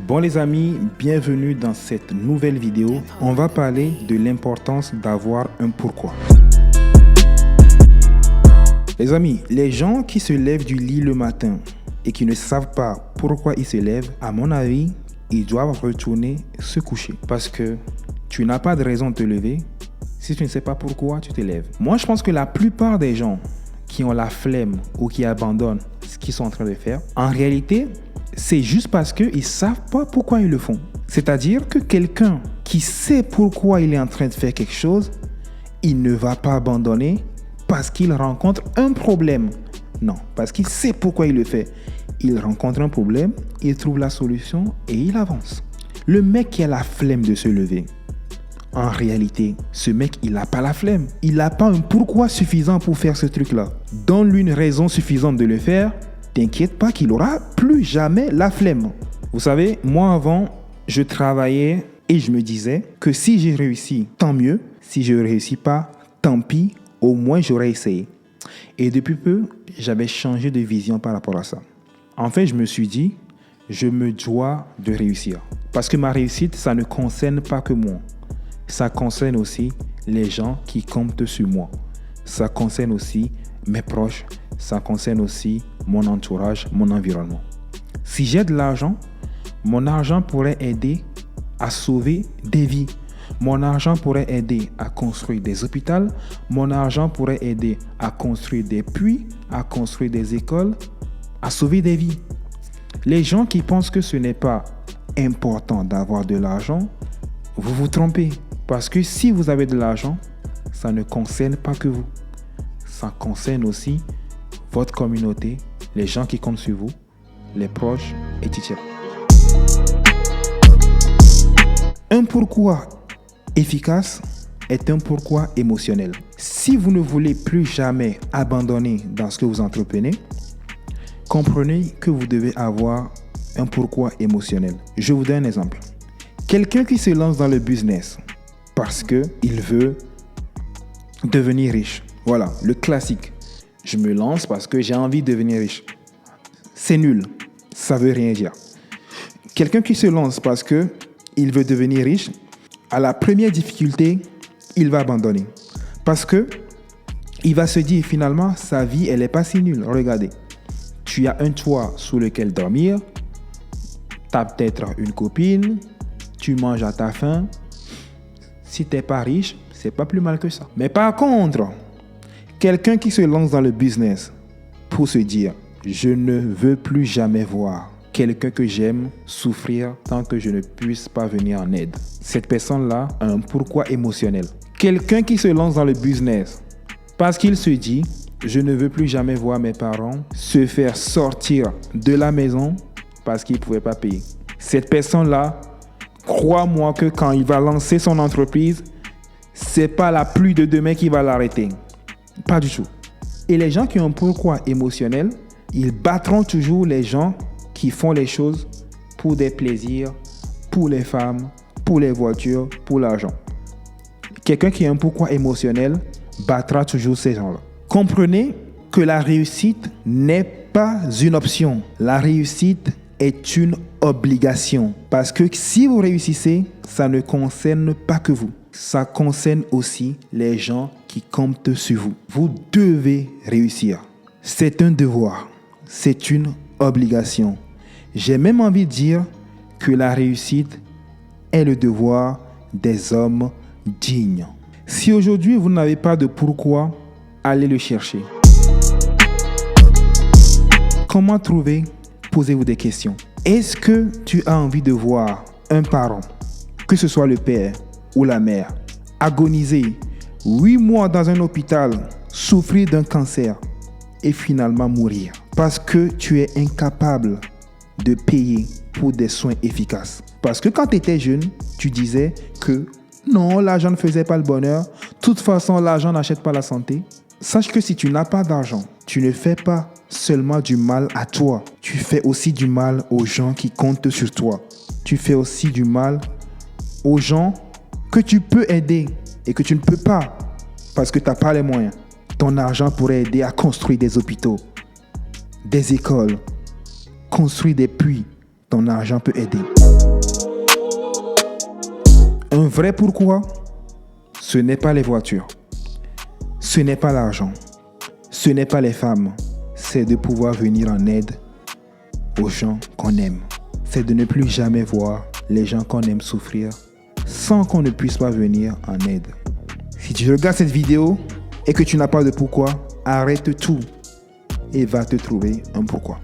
Bon les amis, bienvenue dans cette nouvelle vidéo. On va parler de l'importance d'avoir un pourquoi. Les amis, les gens qui se lèvent du lit le matin et qui ne savent pas pourquoi ils se lèvent, à mon avis, ils doivent retourner se coucher. Parce que tu n'as pas de raison de te lever si tu ne sais pas pourquoi tu te lèves. Moi, je pense que la plupart des gens qui ont la flemme ou qui abandonnent ce qu'ils sont en train de faire, en réalité, c'est juste parce qu'ils ne savent pas pourquoi ils le font. C'est-à-dire que quelqu'un qui sait pourquoi il est en train de faire quelque chose, il ne va pas abandonner parce qu'il rencontre un problème. Non, parce qu'il sait pourquoi il le fait. Il rencontre un problème, il trouve la solution et il avance. Le mec qui a la flemme de se lever, en réalité, ce mec, il n'a pas la flemme. Il n'a pas un pourquoi suffisant pour faire ce truc-là. Donne-lui une raison suffisante de le faire, t'inquiète pas qu'il n'aura plus jamais la flemme. Vous savez, moi avant, je travaillais et je me disais que si j'ai réussi, tant mieux. Si je ne réussis pas, tant pis, au moins j'aurais essayé. Et depuis peu, j'avais changé de vision par rapport à ça. En fait, je me suis dit, je me dois de réussir. Parce que ma réussite, ça ne concerne pas que moi. Ça concerne aussi les gens qui comptent sur moi. Ça concerne aussi mes proches. Ça concerne aussi mon entourage, mon environnement. Si j'ai de l'argent, mon argent pourrait aider à sauver des vies. Mon argent pourrait aider à construire des hôpitaux. Mon argent pourrait aider à construire des puits, à construire des écoles, à sauver des vies. Les gens qui pensent que ce n'est pas important d'avoir de l'argent, vous vous trompez. Parce que si vous avez de l'argent, ça ne concerne pas que vous. Ça concerne aussi votre communauté, les gens qui comptent sur vous, les proches, etc. Un pourquoi efficace est un pourquoi émotionnel. Si vous ne voulez plus jamais abandonner dans ce que vous entreprenez, comprenez que vous devez avoir un pourquoi émotionnel. Je vous donne un exemple. Quelqu'un qui se lance dans le business parce qu'il veut devenir riche. Voilà, le classique. Je me lance parce que j'ai envie de devenir riche. C'est nul. Ça ne veut rien dire. Quelqu'un qui se lance parce qu'il veut devenir riche, à la première difficulté, il va abandonner. Parce qu'il va se dire finalement, sa vie, elle n'est pas si nulle. Regardez, tu as un toit sous lequel dormir, tu as peut-être une copine, tu manges à ta faim. Si tu n'es pas riche, c'est pas plus mal que ça. Mais par contre, quelqu'un qui se lance dans le business pour se dire « Je ne veux plus jamais voir quelqu'un que j'aime souffrir tant que je ne puisse pas venir en aide. » Cette personne-là a un pourquoi émotionnel. Quelqu'un qui se lance dans le business parce qu'il se dit « Je ne veux plus jamais voir mes parents se faire sortir de la maison parce qu'ils ne pouvaient pas payer. » Cette personne-là, crois-moi que quand il va lancer son entreprise, c'est pas la pluie de demain qui va l'arrêter. Pas du tout. Et les gens qui ont un pourquoi émotionnel, ils battront toujours les gens qui font les choses pour des plaisirs, pour les femmes, pour les voitures, pour l'argent. Quelqu'un qui a un pourquoi émotionnel battra toujours ces gens-là. Comprenez que la réussite n'est pas une option. La réussite est une obligation. Parce que si vous réussissez, ça ne concerne pas que vous. Ça concerne aussi les gens qui comptent sur vous. Vous devez réussir. C'est un devoir. C'est une obligation. J'ai même envie de dire que la réussite est le devoir des hommes dignes. Si aujourd'hui vous n'avez pas de pourquoi, allez le chercher. Comment trouver? Posez-vous des questions. Est-ce que tu as envie de voir un parent, que ce soit le père ou la mère, agoniser 8 mois dans un hôpital, souffrir d'un cancer et finalement mourir parce que tu es incapable de payer pour des soins efficaces? Parce que quand tu étais jeune, tu disais que non, l'argent ne faisait pas le bonheur. De toute façon, l'argent n'achète pas la santé. Sache que si tu n'as pas d'argent, tu ne fais pas seulement du mal à toi. Tu fais aussi du mal aux gens qui comptent sur toi. Tu fais aussi du mal aux gens que tu peux aider et que tu ne peux pas parce que tu n'as pas les moyens. Ton argent pourrait aider à construire des hôpitaux, des écoles, construire des puits, ton argent peut aider. Un vrai pourquoi, ce n'est pas les voitures, ce n'est pas l'argent, ce n'est pas les femmes, c'est de pouvoir venir en aide aux gens qu'on aime. C'est de ne plus jamais voir les gens qu'on aime souffrir sans qu'on ne puisse pas venir en aide. Si tu regardes cette vidéo et que tu n'as pas de pourquoi, arrête tout et va te trouver un pourquoi.